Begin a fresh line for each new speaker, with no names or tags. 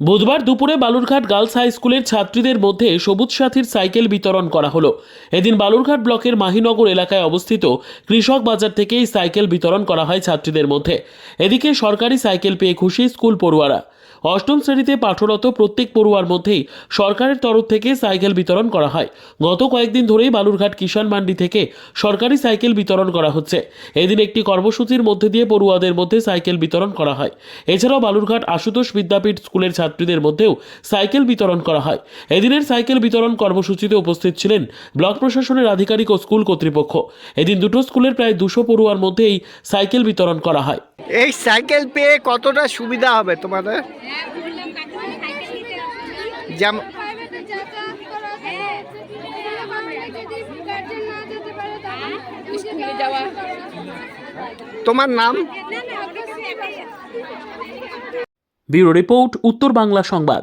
বুধবার দুপুরে Balurghat girls high স্কুলের ছাত্রীদের মধ্যে সবুজ সাথীর সাইকেল বিতরণ করা হলো। এদিন বালুরঘাট ব্লকের মাহিনগর এলাকায় অবস্থিত কৃষক বাজার থেকে এই সাইকেল বিতরণ করা হয় ছাত্রীদের মধ্যে। এদিকে সরকারি সাইকেল পেয়ে খুশি স্কুল পড়ুয়ারা। অষ্টম শ্রেণীতে পাঠরত প্রত্যেক পড়ুয়ার মধ্যেই সরকারের তরফ থেকে সাইকেল বিতরণ করা হয়। গত কয়েকদিন ধরেই বালুরঘাট কিষাণ মান্ডি থেকে সরকারি সাইকেল বিতরণ করা হচ্ছে। এদিন একটি কর্মসূচির মধ্যে দিয়ে পড়ুয়াদের মধ্যে সাইকেল বিতরণ করা হয়। এছাড়াও বালুরঘাট আশুতোষ বিদ্যাপীঠ স্কুলের ছাত্রীদের মধ্যেও সাইকেল বিতরণ করা হয়। এদিনের সাইকেল বিতরণ কর্মসূচিতে উপস্থিত ছিলেন ব্লক প্রশাসনের আধিকারিক ও স্কুল কর্তৃপক্ষ। এদিন দুটো স্কুলের প্রায় 200 পড়ুয়ার মধ্যে এই সাইকেল বিতরণ করা হয়।
এই সাইকেল পেয়ে কতটা সুবিধা হবে তোমাদের? যেমন তোমার নাম?
ব্যুরো রিপোর্ট, উত্তর বাংলা সংবাদ।